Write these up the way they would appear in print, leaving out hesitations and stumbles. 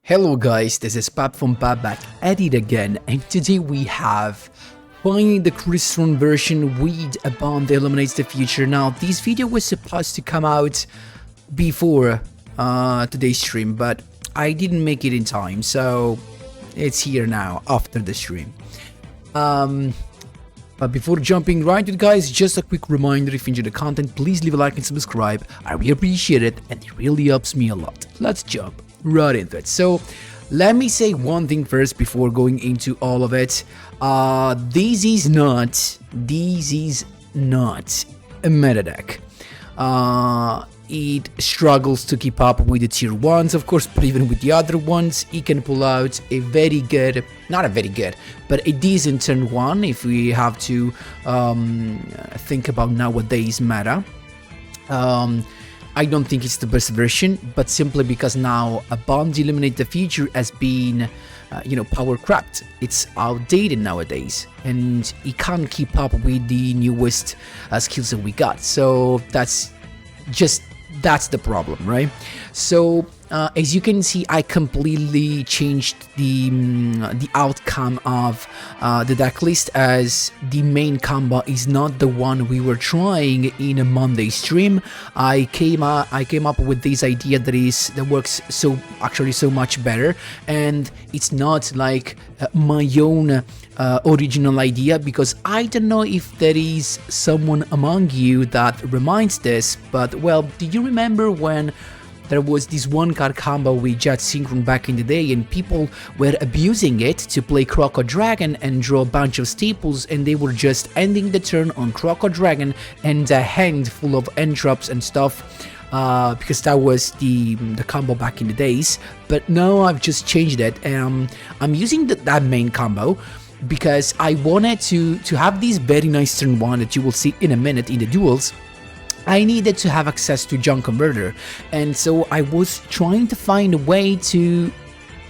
Hello guys, this is Pap from Pap back at it again, and today we have finally the CRYSTRON version with a bomb that eliminates the future. Now this video was supposed to come out before today's stream, but I didn't make it in time, so it's here now after the stream. But before jumping right into it, guys, just a quick reminder: if you enjoy the content, please leave a like and subscribe. I really appreciate it, and it really helps me a lot. Let's jump right into it. So let me say one thing first before going into all of it. This is not a meta deck. It struggles to keep up with the tier 1s, of course, but even with the other ones, it can pull out a very good, not a very good, but a decent turn 1 if we have to think about nowadays meta. I don't think it's the best version, but simply because now a bomb to eliminate the future has been, power crapped. It's outdated nowadays, and it can't keep up with the newest skills that we got. So that's the problem, right? So as you can see, I completely changed the outcome of the deck list, as the main combo is not the one we were trying in a Monday stream. I came up with this idea that works so much better, and it's not like my own original idea, because I don't know if there is someone among you that reminds this, but well, do you remember when there was this one card combo with Jet Synchron back in the day, and people were abusing it to play Croco Dragon and draw a bunch of staples, and they were just ending the turn on Croco Dragon and a hand full of end drops and stuff, because that was the combo back in the days. But now I've just changed it, and I'm using that main combo because I wanted to have this very nice turn 1 that you will see in a minute in the duels. I needed to have access to Junk Converter, and so I was trying to find a way to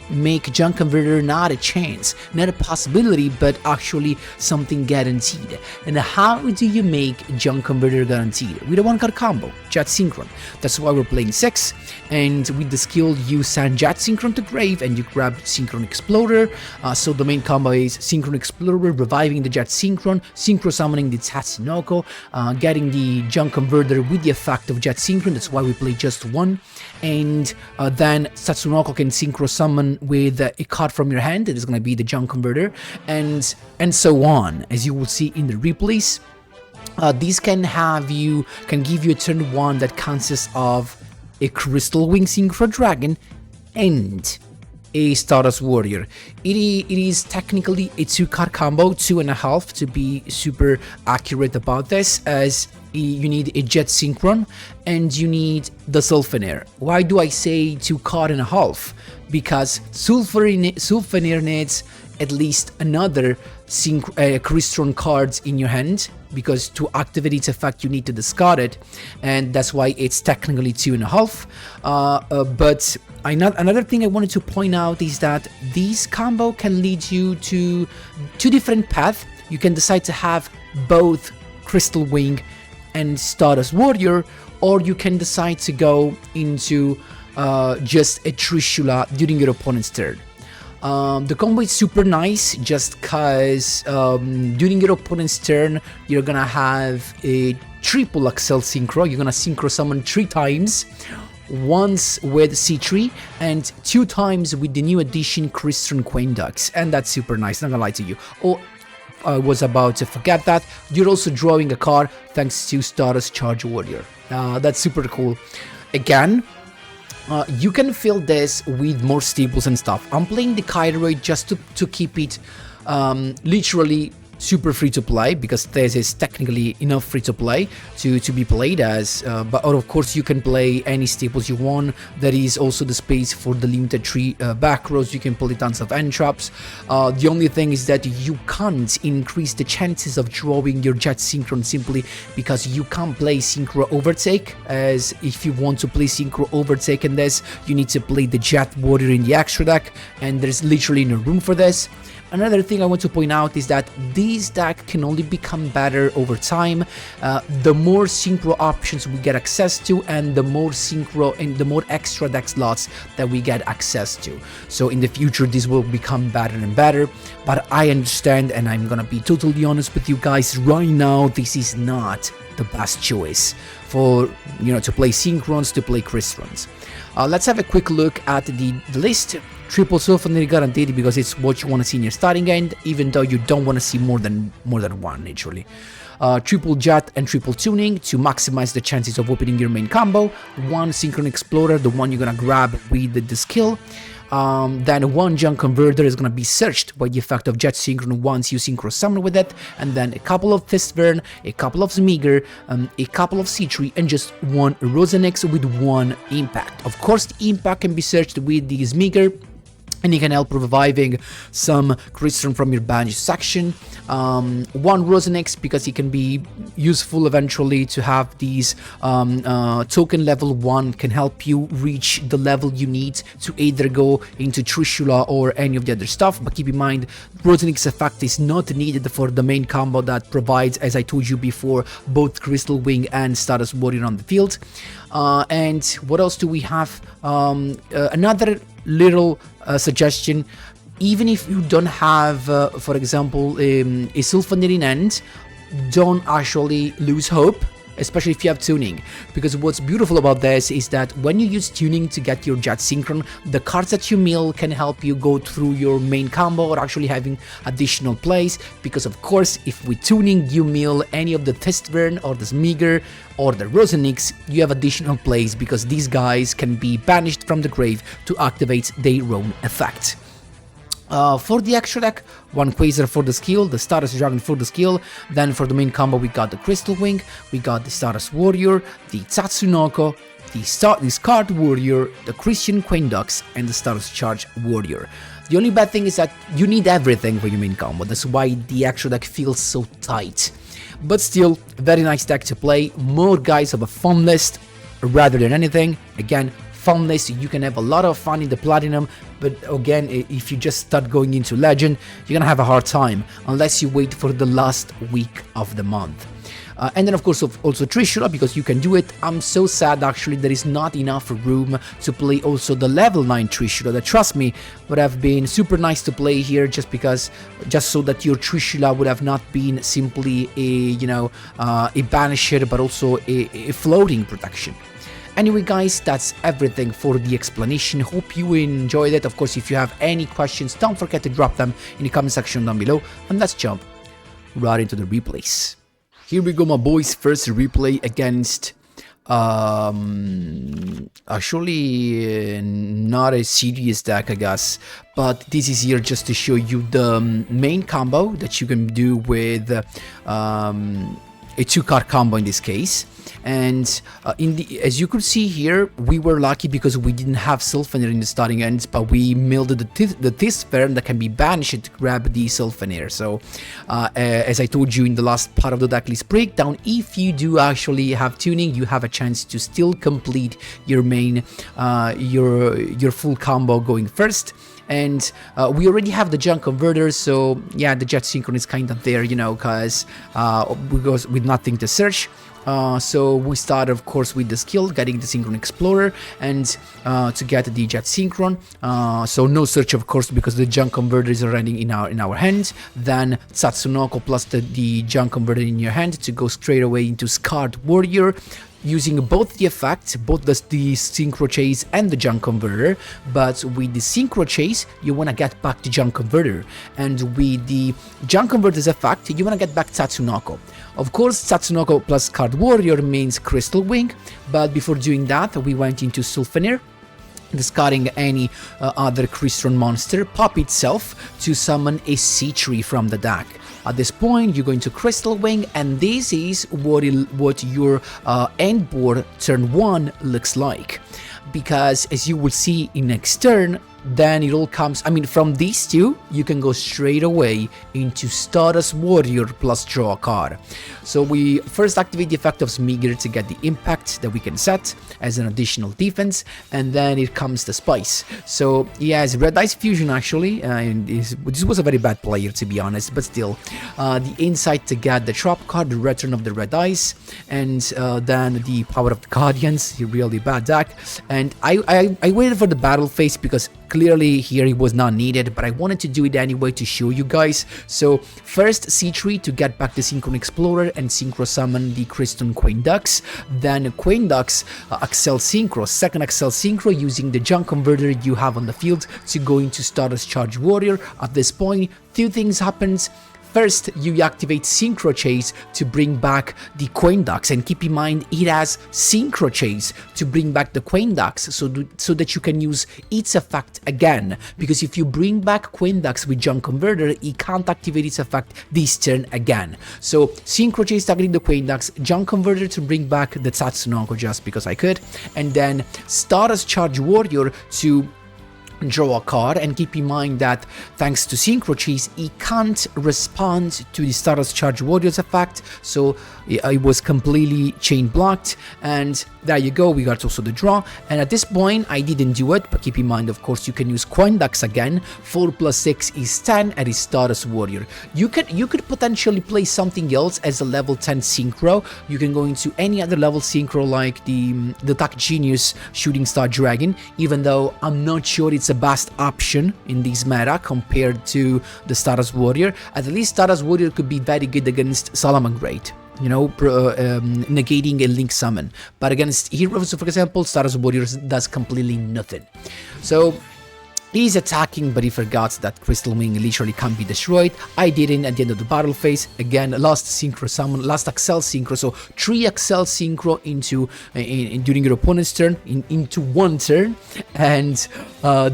make Junk Converter not a chance, not a possibility, but actually something guaranteed. And how do you make Junk Converter guaranteed? With a one card combo, Jet Synchron. That's why we're playing 6, and with the skill you send Jet Synchron to grave and you grab Synchron Exploder. So the main combo is Synchron Exploder, reviving the Jet Synchron, Synchro summoning the Tatsunoko, getting the Junk Converter with the effect of Jet Synchron. That's why we play just 1, and then Tatsunoko can Synchro summon with a card from your hand. It is going to be the Junk Converter, and so on, as you will see in the replays. This can give you a turn 1 that consists of a Crystal Wing Synchro Dragon and a Stardust Warrior. It is technically a 2-card combo, 2.5 to be super accurate about this, as you need a Jet Synchron and you need the Sulfanair. Why do I say 2.5? Because Sulfanair needs at least another CRYSTRON cards in your hand, because to activate its effect you need to discard it, and that's why it's technically 2.5. But another thing I wanted to point out is that this combo can lead you to 2 different paths. You can decide to have both Crystal Wing and Stardust Warrior, or you can decide to go into just a Trishula during your opponent's turn. The combo is super nice just because during your opponent's turn you're gonna have a triple ACCEL Synchro. You're gonna Synchro summon 3 times, once with C3 and 2 times with the new addition CRYSTRON Quaindux, and that's super nice, not gonna lie to you. Oh, I was about to forget that. You're also drawing a card thanks to Stardust Charge Warrior. That's super cool. Again, you can fill this with more staples and stuff. I'm playing the Kairoid just to keep it literally super free to play, because this is technically enough free to play to be played as, but of course you can play any staples you want. There is also the space for the limited 3 back rows. You can play tons of end traps. The only thing is that you can't increase the chances of drawing your Jet Synchron, simply because you can't play Synchro Overtake, as if you want to play Synchro Overtake in this, you need to play the Jet Warrior in the extra deck, and there's literally no room for this. Another thing I want to point out is that this deck can only become better over time. The more synchro options we get access to, and the more synchro and the more extra deck slots that we get access to. So in the future this will become better and better, but I understand, and I'm gonna be totally honest with you guys, right now this is not the best choice for, you know, to play Synchrons, to play CRYSTRONs. Let's have a quick look at the list. Triple Sylphoneer guaranteed because it's what you want to see in your starting end, even though you don't want to see more than one naturally. Triple Jet and Triple Tuning to maximize the chances of opening your main combo. One Synchron Explorer, the one you're gonna grab with the skill. Then one Junk Converter is gonna be searched by the effect of Jet Synchron once you Synchro Summon with it, and then a couple of Fistburn, a couple of Smeagol, a couple of C3, and just one Rosenix with one Impact. Of course, the Impact can be searched with the Smeagol, and you can help reviving some CRYSTRON from your banish section. One Rosenix because it can be useful eventually to have these token level 1, can help you reach the level you need to either go into Trishula or any of the other stuff, but keep in mind Rosenix effect is not needed for the main combo that provides, as I told you before, both Crystal Wing and Stardust Warrior on the field. And what else do we have? Another little suggestion: even if you don't have, for example, a Sylphoneer in hand, don't actually lose hope, especially if you have tuning, because what's beautiful about this is that when you use tuning to get your Jet Synchron, the cards that you mill can help you go through your main combo or actually having additional plays, because of course if with tuning you mill any of the Fistburn or the Smeagol or the Rosenix, you have additional plays because these guys can be banished from the grave to activate their own effect. For the extra deck, one Quasar for the skill, the Stardust Dragon for the skill, then for the main combo we got the Crystal Wing, we got the Stardust Warrior, the Tatsunoko, the Scarred Warrior, the Christian Quaindox, and the Stardust Charge Warrior. The only bad thing is that you need everything for your main combo, that's why the extra deck feels so tight. But still, very nice deck to play, more guys of a fun list rather than anything. Again, fun list, you can have a lot of fun in the Platinum, but again, if you just start going into Legend, you're gonna have a hard time, unless you wait for the last week of the month. And then of course also Trishula, because you can do it. I'm so sad actually there is not enough room to play also the level 9 Trishula, that, trust me, would have been super nice to play here, just so that your Trishula would have not been simply a, you know, a banisher, but also a floating protection. Anyway guys, that's everything for the explanation. Hope you enjoyed it. Of course, if you have any questions, don't forget to drop them in the comment section down below, and let's jump right into the replays. Here we go, my boys. First replay against actually not a serious deck, I guess, but this is here just to show you the main combo that you can do with a 2-card combo in this case. And as you could see here, we were lucky because we didn't have Sylphoneer in the starting end, but we milled the Fistburn that can be banished to grab the Sylphoneer. So as I told you in the last part of the decklist breakdown, if you do actually have tuning, you have a chance to still complete your main your full combo going first. And we already have the Junk Converter, so yeah, the Jet Synchron is kind of there, you know, because we go with nothing to search. So we start, of course, with the skill, getting the Synchron Explorer, and to get the Jet Synchron. So no search, of course, because the Junk Converter is already in our hand. Then Tatsunoko plus the Junk Converter in your hand to go straight away into Scarred Warrior, using both the effect, both the Synchro Chase and the Junk Converter. But with the Synchro Chase, you want to get back the Junk Converter, and with the Junk Converter's effect, you want to get back Tatsunoko. Of course, Tatsunoko plus Scarred Warrior means Crystal Wing, but before doing that, we went into Sylphoneer, discarding any other CRYSTRON monster, pop itself to summon a C3 from the deck. At this point, you go into Crystal Wing, and this is what your end board turn 1 looks like. Because as you will see in next turn, then it all comes, I mean, from these two, you can go straight away into Stardust Warrior plus draw a card. So we first activate the effect of Smigger to get the impact that we can set as an additional defense, and then it comes the Spice. So he has Red Ice Fusion actually, and this was a very bad player to be honest, but still. The Insight to get the Trap card, the Return of the Red Ice, and then the Power of the Guardians, a really bad deck. And I waited for the battle phase because clearly here it was not needed, but I wanted to do it anyway to show you guys. So first C3 to get back the Synchro Explorer and Synchro summon the CRYSTRON Queen Ducks, then Queen Ducks ACCEL Synchro, second ACCEL Synchro using the junk converter you have on the field to go into Stardust Charge Warrior. At this point, two things happens. First, you activate Synchro Chase to bring back the Queen Ducks, and keep in mind it has Synchro Chase to bring back the Queen Ducks so that you can use its effect again, because if you bring back Queen Ducks with Junk Converter, it can't activate its effect this turn again. So Synchro Chase targeting the Queen Ducks, Junk Converter to bring back the Tatsunoko just because I could, and then Stardust Charge Warrior to draw a card. And keep in mind that thanks to Synchro Chase, he can't respond to the Stardust Charge Warriors effect, so it was completely chain blocked, and there you go, we got also the draw. And at this point I didn't do it, but keep in mind of course you can use Queen Ducks again. 4 plus 6 is 10 and is Stardust Warrior. You could potentially play something else as a level 10 Synchro. You can go into any other level Synchro like the Attack Genius Shooting Star Dragon, even though I'm not sure it's the best option in this meta compared to the Stardust Warrior. At least Stardust Warrior could be very good against Salamangreat, you know, negating a Link summon, but against heroes, for example, Stardust Warrior does completely nothing. So he's attacking, but he forgot that Crystal Wing literally can't be destroyed. I didn't at the end of the battle phase. Again, last Synchro summon, last ACCEL Synchro, so 3 ACCEL Synchro into during your opponent's turn, into one turn, and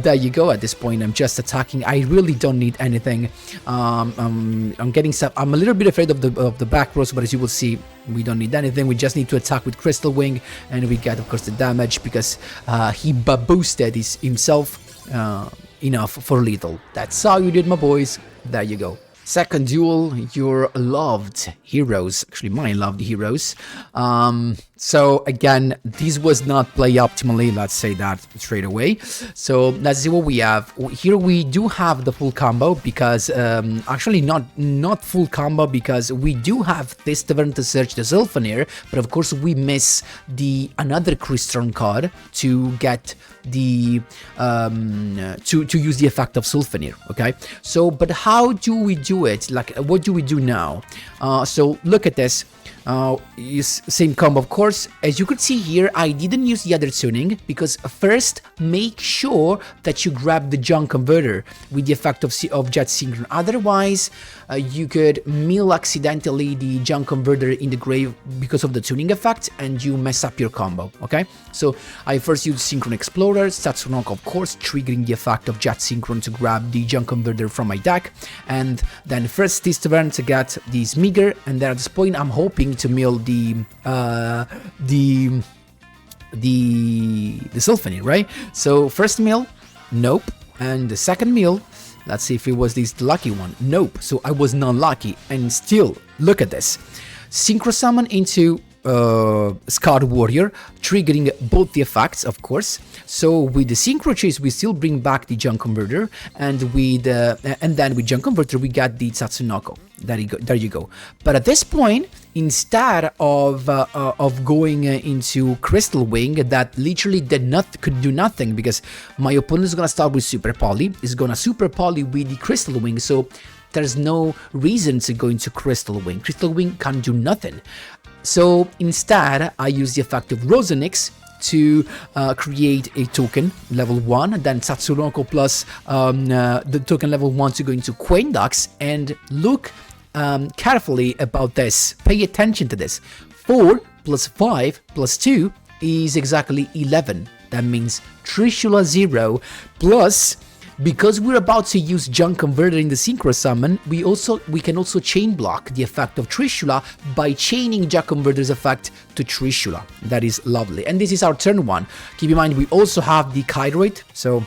there you go. At this point, I'm just attacking. I really don't need anything. I'm getting stuff. I'm a little bit afraid of the back rows, but as you will see, we don't need anything. We just need to attack with Crystal Wing, and we get, of course, the damage because he boosted himself enough for little. That's how you did, my boys. There you go. Second duel, your loved heroes, actually my loved heroes. So again, this was not play optimally, let's say that straight away. So let's see what we have. Here we do have the full combo because, actually not full combo, because we do have this Tavern to search the Sylphaneer, but of course we miss the another CRYSTRON card to get the, to use the effect of Sylphaneer, okay? So, but how do we do it? Like, what do we do now? So look at this. Same combo, of course. As you could see here, I didn't use the other tuning because first make sure that you grab the junk converter with the effect of Jet Synchron. Otherwise, you could mill accidentally the junk converter in the grave because of the tuning effect, and you mess up your combo. Okay, so I first used Synchron Explorer, Tatsunoko, of course, triggering the effect of Jet Synchron to grab the junk converter from my deck, and then first this turn to get the Smigger, and then at this point I'm hoping to mill the Sylphaneer, right? So first mill, nope, and the second mill, let's see if it was this lucky one, nope. So I was not lucky, and still look at this, Synchro Summon into Scarred Warrior, triggering both the effects, of course. So with the Synchro Chase, we still bring back the Junk Converter, and with and then with Junk Converter, we got the Tatsunoko. There you go. But at this point, instead of going into Crystal Wing, that literally could do nothing, because my opponent is gonna start with Super Poly, is gonna Super Poly with the Crystal Wing, so there's no reason to go into Crystal Wing. Crystal Wing can't do nothing. So instead, I use the effect of Rosenix to create a token level 1, then Tatsunoko plus the token level 1 to go into Queen Ducks, and look carefully about this. Pay attention to this. 4 plus 5 plus 2 is exactly 11. That means Trishula 0 plus, because we're about to use Junk Converter in the Synchro Summon, we can also chain block the effect of Trishula by chaining Junk Converter's effect to Trishula. That is lovely. And this is our turn 1. Keep in mind, we also have the Kairoid, so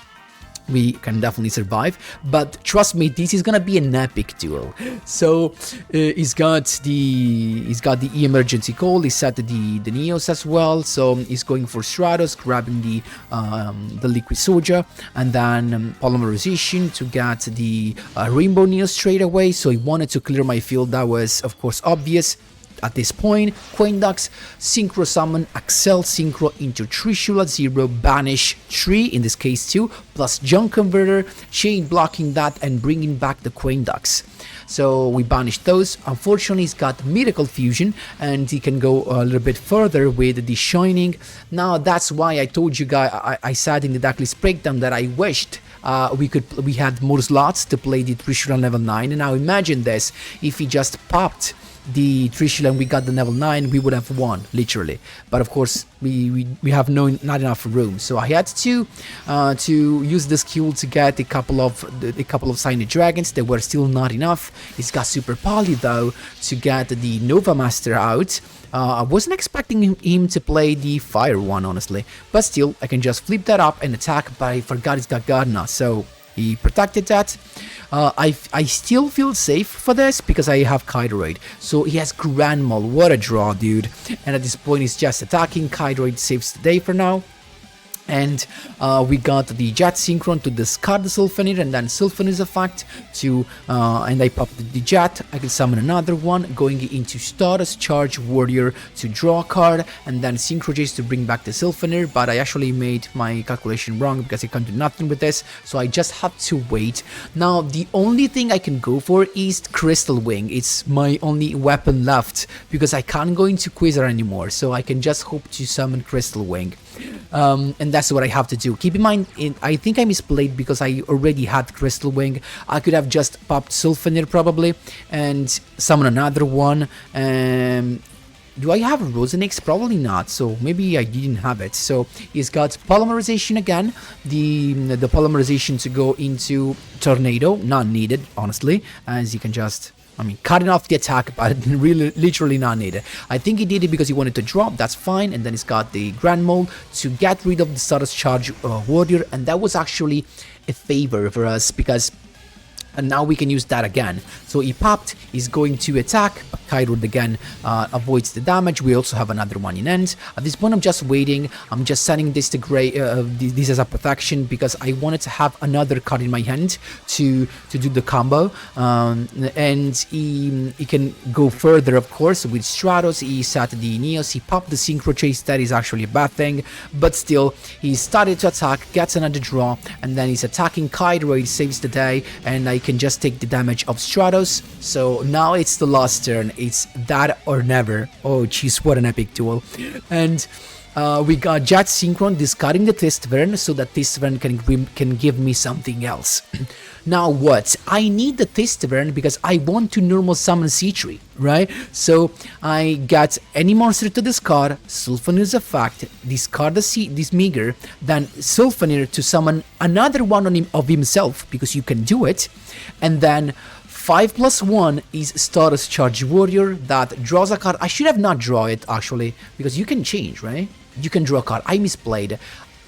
we can definitely survive. But trust me, this is gonna be an epic duel. So he's got the emergency call. He set the Neos as well. So he's going for STARDUST, grabbing the liquid soldier, and then polymerization to get the rainbow Neos straight away. So he wanted to clear my field. That was of course obvious. At this point, Quainducks, Synchro Summon, ACCEL Synchro into Trishula 0, Banish 3, in this case 2, plus Junk Converter, Chain blocking that and bringing back the Quainducks. So we banished those. Unfortunately, he's got Miracle Fusion and he can go a little bit further with the Shining. Now that's why I told you guys, I said in the Decklist breakdown that I wished we had more slots to play the Trishula level 9. And now imagine this, if he just popped the Trishula and we got the level 9, we would have won, literally. But of course, we have not enough room, so I had to use the skill to get a couple of Signet Dragons. They were still not enough. He's got Super Poly though to get the Nova Master out. I wasn't expecting him to play the Fire one, honestly, but still, I can just flip that up and attack, but I forgot he's got Gardna, so he protected that. I still feel safe for this because I have Kydroid. So he has Grand Mole. What a draw, dude. And at this point, he's just attacking. Kydroid saves the day for now. And we got the Jet Synchron to discard the Sylphanir, and then Sylphanir's effect to, and I popped the Jet. I can summon another one, going into Stardust, Charge Warrior to draw a card, and then Synchro Jace to bring back the Sylphanir. But I actually made my calculation wrong because I can't do nothing with this, so I just have to wait. Now, the only thing I can go for is Crystal Wing. It's my only weapon left because I can't go into Quasar anymore, so I can just hope to summon Crystal Wing. And that's what I have to do. Keep in mind, I think I misplayed because I already had Crystal Wing. I could have just popped Sylphanir probably and summon another one. Do I have Rosenix? Probably not, so maybe I didn't have it. So he's got Polymerization again, the Polymerization to go into Tornado, not needed, honestly, as you can just, I mean, cutting off the attack, but really, literally not needed. I think he did it because he wanted to drop, that's fine, and then he's got the Grand Mole to get rid of the Stardust Charge Warrior, and that was actually a favor for us because and now we can use that again. So he popped, he's going to attack, Kyrod again avoids the damage. We also have another one in end. At this point I'm just waiting, I'm just setting this to gray, this as a protection because I wanted to have another card in my hand to do the combo. And he can go further of course with Stratos. He set the Neos, he popped the Synchro Chase, that is actually a bad thing, but still he started to attack, gets another draw, and then he's attacking Kyrod, saves the day, and I can just take the damage of Stratos. So now it's the last turn, it's that or never. Oh jeez, what an epic duel. And we got Jet Synchron discarding the Tistvern so that Tistvern can give me something else. Now what? I need the Tistvern because I want to normal summon C3, right? So I got any monster to discard, Sylphanir's effect, discard this Meager, then Sylphanir to summon another one on of himself because you can do it, and then 5+1 is Stardust Charge Warrior that draws a card. I should have not drawn it actually because you can change, right? You can draw a card. I misplayed.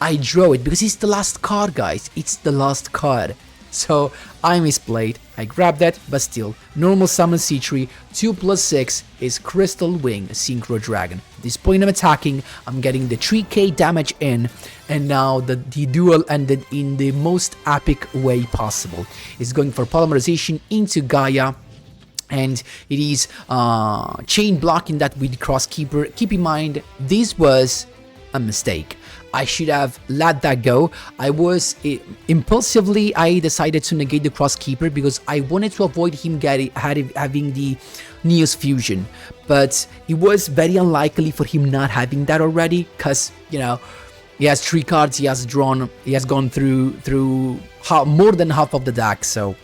I draw it because it's the last card, guys. It's the last card. So I misplayed. I grabbed that, but still, normal summon C3, 2+6 is Crystal Wing Synchro Dragon. At this point I'm attacking, I'm getting the 3k damage in, and now the duel ended in the most epic way possible. It's going for Polymerization into Gaia, and it is chain blocking that with Crosskeeper. Keep in mind, this was a mistake. I should have let that go. I was impulsively, I decided to negate the Crosskeeper because I wanted to avoid him having the Neos Fusion, but it was very unlikely for him not having that already because, you know, he has 3 cards, he has gone through more than half of the deck, so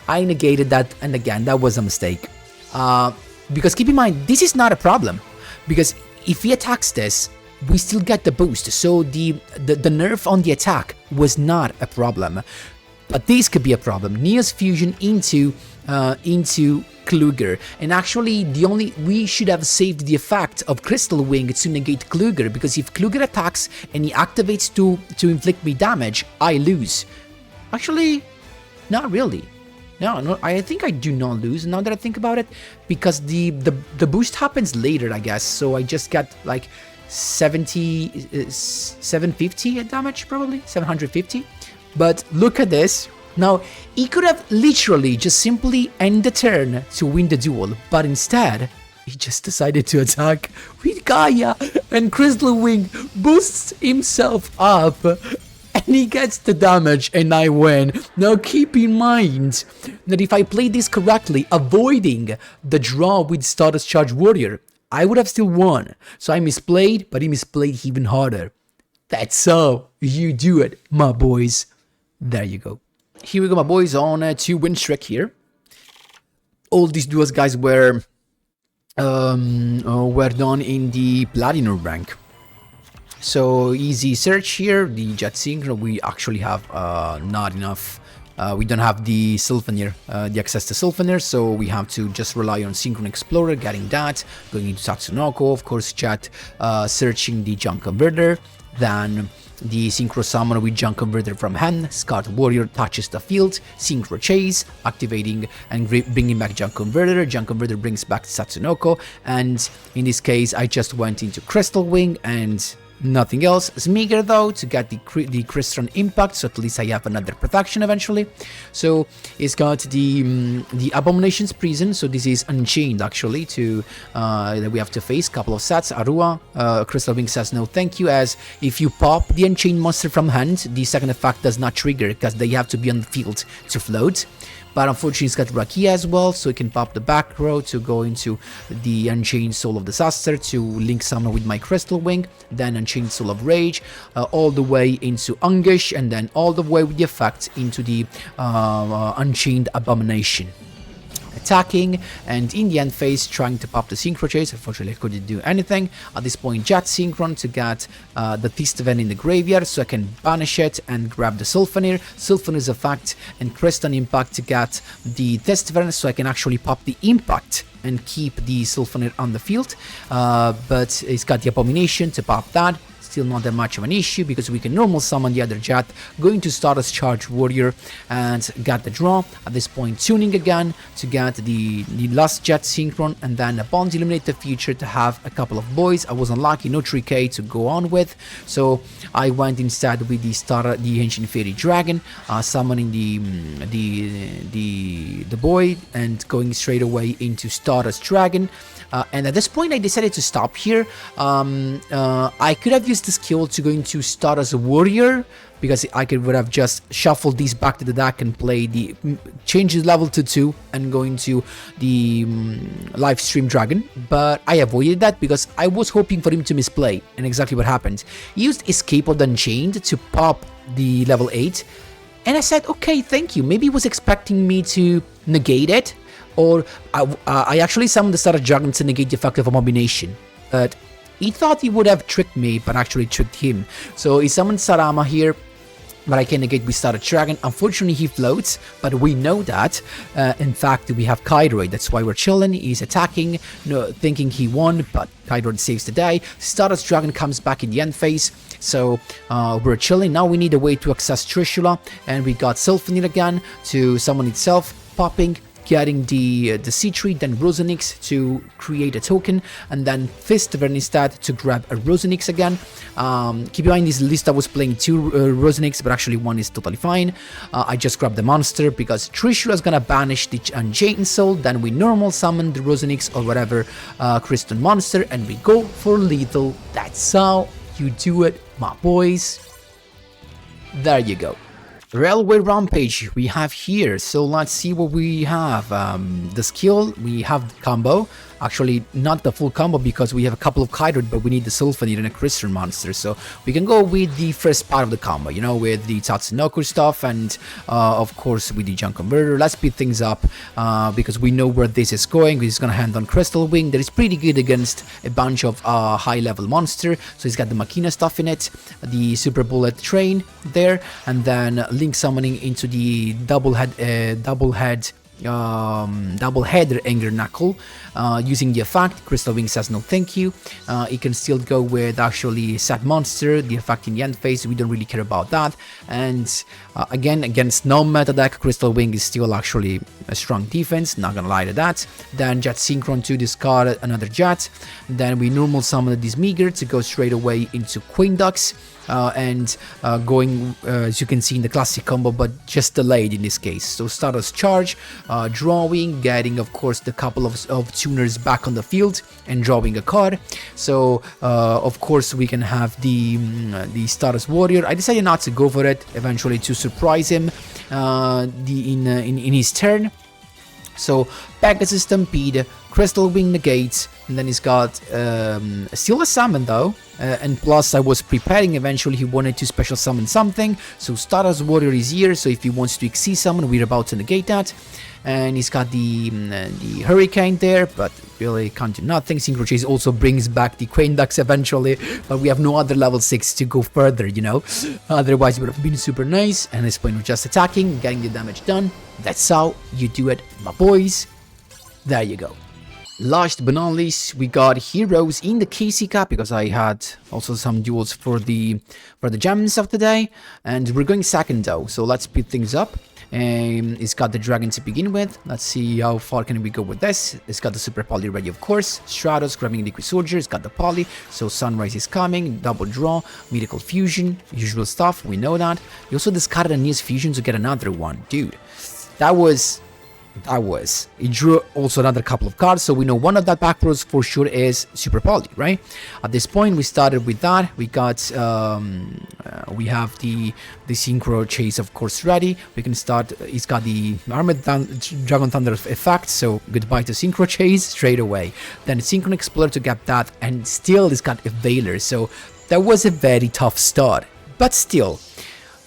I negated that, and again, that was a mistake. Because keep in mind, this is not a problem, because if he attacks this, we still get the boost, so the nerf on the attack was not a problem. But this could be a problem. Neos Fusion into Kluger, and actually we should have saved the effect of Crystal Wing to negate Kluger, because if Kluger attacks and he activates to inflict me damage, I lose. Actually, not really. No, I think I do not lose now that I think about it, because the boost happens later, I guess. So I just got like 750 damage, probably 750. But look at this. Now, he could have literally just simply end the turn to win the duel, but instead, he just decided to attack with Gaia, and Crystal Wing boosts himself up, and he gets the damage, and I win. Now, keep in mind that if I played this correctly, avoiding the draw with Stardust Charge Warrior, I would have still won. So I misplayed, but he misplayed even harder. That's how you do it, my boys. There you go. Here we go, my boys, on a 2-win streak here. All these duels, guys, were done in the Platinum rank. So, easy search here. The Jet Synchro, we actually have not enough. We don't have the Sylvanir, the access to Sylvanir, so we have to just rely on Synchro Explorer, getting that, going into Tatsunoko, of course, Jet searching the Junk Converter, then the Synchro Summon with Junk Converter from hand, Scout Warrior touches the field, Synchro Chase, activating and bringing back Junk Converter brings back Tatsunoko, and in this case I just went into Crystal Wing and nothing else. Smeagol though to get the CRYSTRON impact, so at least I have another protection eventually. So it's got the Abomination's Prison, so this is Unchained actually to that we have to face. Couple of sets. Arua, Crystal Wing says no thank you, as if you pop the Unchained monster from hand, the second effect does not trigger because they have to be on the field to float. But unfortunately, it's got Rakia as well, so it can pop the back row to go into the Unchained Soul of Disaster to link summon with my Crystal Wing, then Unchained Soul of Rage, all the way into Ungish, and then all the way with the effect into the Unchained Abomination. Attacking, and in the end phase trying to pop the Synchro Chase. Unfortunately I couldn't do anything. At this point, Jet Synchron to get the Thisteven in the graveyard so I can banish it and grab the Sylvanir. Sylvanir's effect and Crystal Impact to get the Thisteven so I can actually pop the Impact and keep the Sylvanir on the field. But it's got the Abomination to pop that. Still not that much of an issue because we can normal summon the other Jet, going to Stardust Charge Warrior and get the draw. At this point, tuning again to get the last Jet Synchron, and then a Bond Illuminated Future to have a couple of boys. I was unlucky, no 3k to go on with, so I went instead with the Ancient Fairy Dragon, summoning the boy and going straight away into Stardust Dragon. And at this point I decided to stop here. I could have used the skill to go into Stardust Warrior, because I would have just shuffled these back to the deck and play the change the level to 2 and go into the live stream Dragon, but I avoided that because I was hoping for him to misplay, and exactly what happened. He used Escape of the Unchained to pop the level 8, and I said okay, thank you. Maybe he was expecting me to negate it, or I actually summoned the Stardust Dragon to negate the effect of Abomination, but he thought he would have tricked me, but actually tricked him. So he summoned Sarama here, but I can negate with Stardust Dragon. Unfortunately, he floats, but we know that. In fact, we have Kairoid, that's why we're chilling. He's attacking, thinking he won, but Kairoid saves the day. Stardust Dragon comes back in the end phase, so we're chilling. Now we need a way to access Trishula, and we got Sylvanir again to summon itself, popping, getting the C-Tree, then Rosenix to create a token, and then Thisteven instead to grab a Rosenix again. Keep in mind, this list I was playing 2 Rosenix, but actually 1 is totally fine. I just grabbed the monster because Trishula is gonna banish the Unchained Soul, then we normal summon the Rosenix or whatever CRYSTRON monster, and we go for lethal. That's how you do it, my boys. There you go. Railway Rampage we have here, so let's see what we have. The skill, we have the combo, actually not the full combo because we have a couple of Kairoid, but we need the Sylvanir and a CRYSTRON monster, so we can go with the first part of the combo, you know, with the Tatsunoko stuff and of course with the Junk Converter. Let's speed things up because we know where this is going. He's gonna hand on Crystal Wing, that is pretty good against a bunch of high level monster, so he's got the Machina stuff in it, the Super Bullet Train there, and then Link summoning into the double head double header Anger Knuckle using the effect. Crystal Wing says no thank you. It can still go with actually Sad Monster, the effect in the end phase, we don't really care about that. And again, against non-meta deck, Crystal Wing is still actually a strong defense, not gonna lie to that. Then Jet Synchron to discard another Jet. Then we normal summon this Meager to go straight away into Queen Ducks. And going, as you can see in the classic combo, but just delayed in this case. So Stardust Charge, drawing, getting of course the couple of tuners back on the field and drawing a card. So of course we can have the Stardust Warrior. I decided not to go for it, eventually to surprise him in his turn. So Pegasus Stampede, Crystal Wing negates, and then he's got still a summon though, and plus I was preparing eventually he wanted to special summon something, so Stardust Warrior is here, so if he wants to XC summon we're about to negate that. And he's got the Hurricane there, but really can't do nothing. Synchro Chase also brings back the Queen Ducks eventually, but we have no other level 6 to go further, you know. Otherwise it would have been super nice, and at this point we're just attacking, getting the damage done. That's how you do it, my boys. There you go. Last but not least, we got heroes in the KC Cup, because I had also some duels for the gems of the day, and we're going second though, so let's speed things up. It's got the dragon to begin with. Let's see how far can we go with this. It's got the super poly ready, of course. Stratos grabbing Liquid Soldier. It's got the poly, so Sunrise is coming. Double draw, Miracle Fusion, usual stuff. We know that. You also discarded a Neos Fusion to get another one, dude. That was. It drew also another couple of cards, so we know one of that back rows for sure is Super Poly, right? At this point we started with that. We got we have the Synchro Chase of course ready. We can start. It's got the Armored Dragon Thunder effect, so goodbye to Synchro Chase straight away. Then Synchron Explorer to get that, and still it's got a Veiler, so that was a very tough start, but still.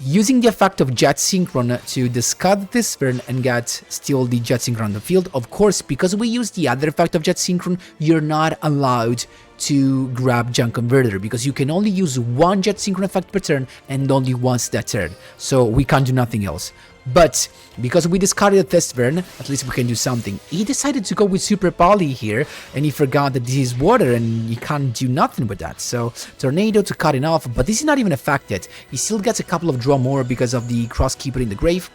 Using the effect of Jet Synchron to discard this turn and get still the Jet Synchron on the field. Of course, because we use the other effect of Jet Synchron, you're not allowed to grab Junk Converter, because you can only use one Jet Synchron effect per turn and only once that turn. So we can't do nothing else. But because we discarded this turn, at least we can do something. He decided to go with Super Poly here, and he forgot that this is water and you can't do nothing with that. So Tornado to cut it off, but this is not even affected. He still gets a couple of draw more because of the Crosskeeper in the grave.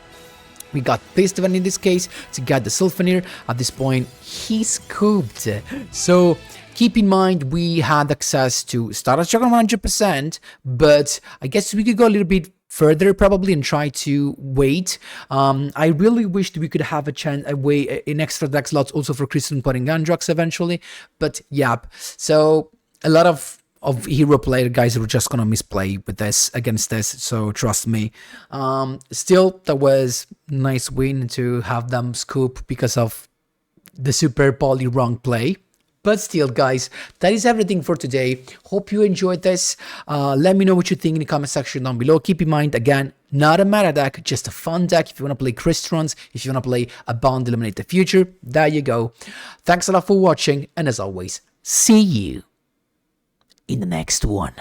We got this event in this case to get the Sylphoneer. At this point, he scooped. So keep in mind we had access to Stardust Dragon 100%, but I guess we could go a little bit further probably and try to wait. I really wished we could have a chance in extra deck slots also for CRYSTRON putting Gandrox eventually, but yeah. So a lot of hero player guys are just gonna misplay with this against this, so trust me. Still, that was nice win to have them scoop because of the Super Poly wrong play. But still, guys, that is everything for today. Hope you enjoyed this. Let me know what you think in the comment section down below. Keep in mind, again, not a meta deck, just a fun deck. If you want to play CRYSTRONs, if you want to play a Bound Eliminate the Future, there you go. Thanks a lot for watching, and as always, see you in the next one.